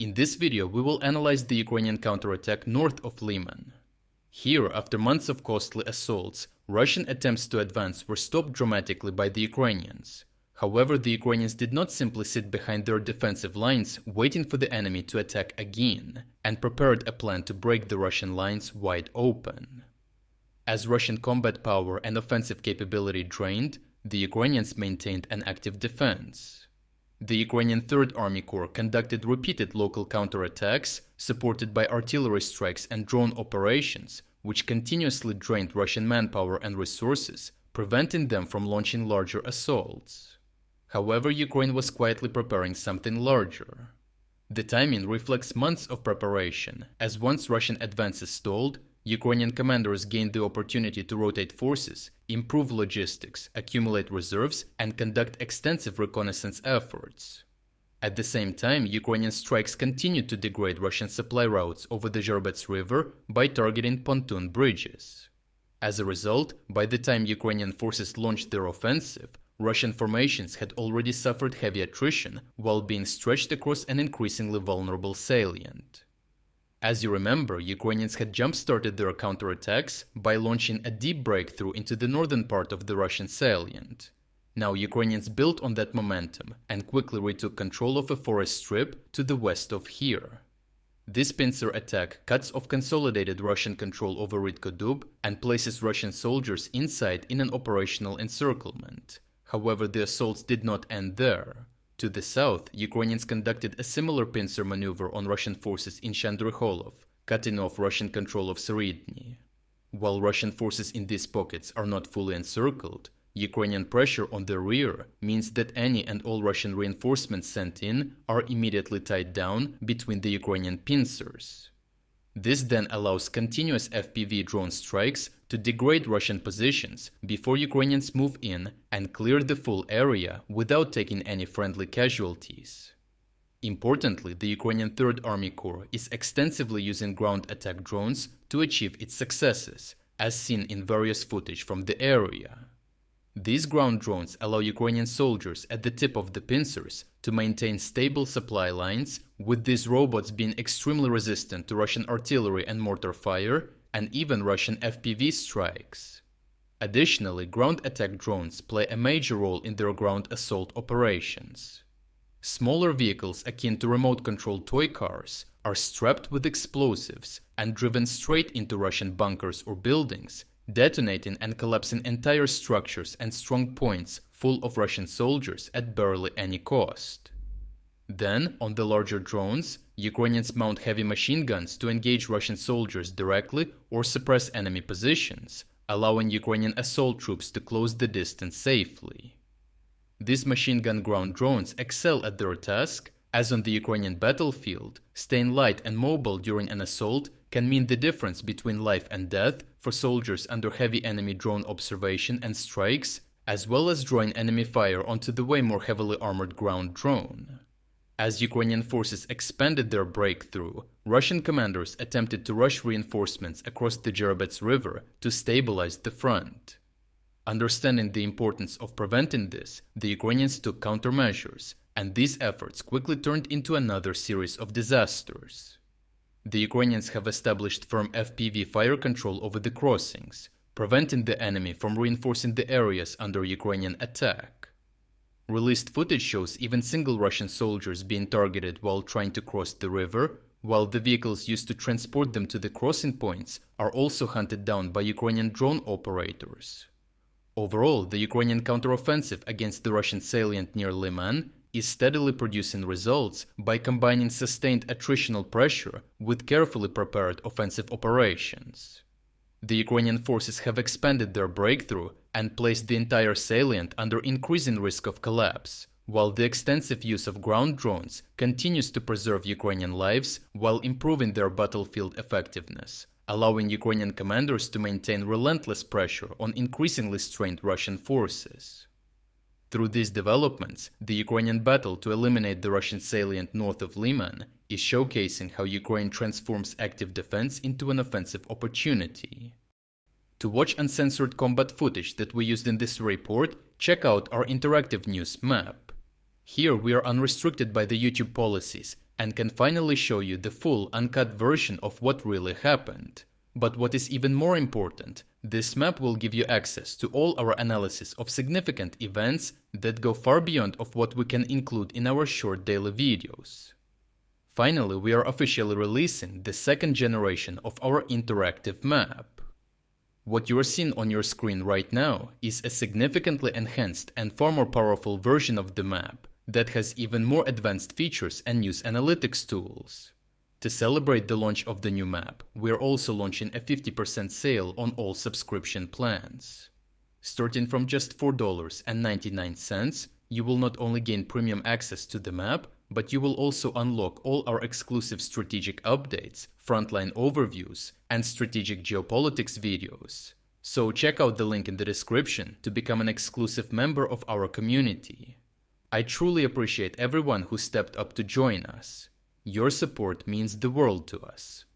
In this video, we will analyze the Ukrainian counterattack north of Liman. Here, after months of costly assaults, Russian attempts to advance were stopped dramatically by the Ukrainians. However, the Ukrainians did not simply sit behind their defensive lines waiting for the enemy to attack again, and prepared a plan to break the Russian lines wide open. As Russian combat power and offensive capability drained, the Ukrainians maintained an active defense. The Ukrainian Third Army Corps conducted repeated local counterattacks, supported by artillery strikes and drone operations, which continuously drained Russian manpower and resources, preventing them from launching larger assaults. However, Ukraine was quietly preparing something larger. The timing reflects months of preparation, as once Russian advances stalled, Ukrainian commanders gained the opportunity to rotate forces, improve logistics, accumulate reserves, and conduct extensive reconnaissance efforts. At the same time, Ukrainian strikes continued to degrade Russian supply routes over the Zherebets River by targeting pontoon bridges. As a result, by the time Ukrainian forces launched their offensive, Russian formations had already suffered heavy attrition while being stretched across an increasingly vulnerable salient. As you remember, Ukrainians had jump-started their counterattacks by launching a deep breakthrough into the northern part of the Russian salient. Now Ukrainians built on that momentum and quickly retook control of a forest strip to the west of here. This pincer attack cuts off consolidated Russian control over Ridkodub and places Russian soldiers inside in an operational encirclement. However, the assaults did not end there. To the south, Ukrainians conducted a similar pincer maneuver on Russian forces in Chandrikholov, cutting off Russian control of Seredny. While Russian forces in these pockets are not fully encircled, Ukrainian pressure on the rear means that any and all Russian reinforcements sent in are immediately tied down between the Ukrainian pincers. This then allows continuous FPV drone strikes to degrade Russian positions before Ukrainians move in and clear the full area without taking any friendly casualties. Importantly, the Ukrainian Third Army Corps is extensively using ground attack drones to achieve its successes, as seen in various footage from the area. These ground drones allow Ukrainian soldiers at the tip of the pincers to maintain stable supply lines, with these robots being extremely resistant to Russian artillery and mortar fire, and even Russian FPV strikes. Additionally, ground attack drones play a major role in their ground assault operations. Smaller vehicles akin to remote-controlled toy cars are strapped with explosives and driven straight into Russian bunkers or buildings, detonating and collapsing entire structures and strong points full of Russian soldiers at barely any cost. Then, on the larger drones, Ukrainians mount heavy machine guns to engage Russian soldiers directly or suppress enemy positions, allowing Ukrainian assault troops to close the distance safely. These machine gun ground drones excel at their task, as on the Ukrainian battlefield, staying light and mobile during an assault can mean the difference between life and death for soldiers under heavy enemy drone observation and strikes, as well as drawing enemy fire onto the way more heavily armored ground drone. As Ukrainian forces expanded their breakthrough, Russian commanders attempted to rush reinforcements across the Zherebets River to stabilize the front. Understanding the importance of preventing this, the Ukrainians took countermeasures, and these efforts quickly turned into another series of disasters. The Ukrainians have established firm FPV fire control over the crossings, preventing the enemy from reinforcing the areas under Ukrainian attack. Released footage shows even single Russian soldiers being targeted while trying to cross the river, while the vehicles used to transport them to the crossing points are also hunted down by Ukrainian drone operators. Overall, the Ukrainian counteroffensive against the Russian salient near Liman is steadily producing results by combining sustained attritional pressure with carefully prepared offensive operations. The Ukrainian forces have expanded their breakthrough and placed the entire salient under increasing risk of collapse, while the extensive use of ground drones continues to preserve Ukrainian lives while improving their battlefield effectiveness, allowing Ukrainian commanders to maintain relentless pressure on increasingly strained Russian forces. Through these developments, the Ukrainian battle to eliminate the Russian salient north of Liman is showcasing how Ukraine transforms active defense into an offensive opportunity. To watch uncensored combat footage that we used in this report, check out our interactive news map. Here we are unrestricted by the YouTube policies and can finally show you the full uncut version of what really happened. But what is even more important, this map will give you access to all our analysis of significant events that go far beyond of what we can include in our short daily videos. Finally, we are officially releasing the second generation of our interactive map. What you are seeing on your screen right now is a significantly enhanced and far more powerful version of the map that has even more advanced features and news analytics tools. To celebrate the launch of the new map, we are also launching a 50% sale on all subscription plans. Starting from just $4.99, you will not only gain premium access to the map, but you will also unlock all our exclusive strategic updates, frontline overviews, and strategic geopolitics videos. So check out the link in the description to become an exclusive member of our community. I truly appreciate everyone who stepped up to join us. Your support means the world to us.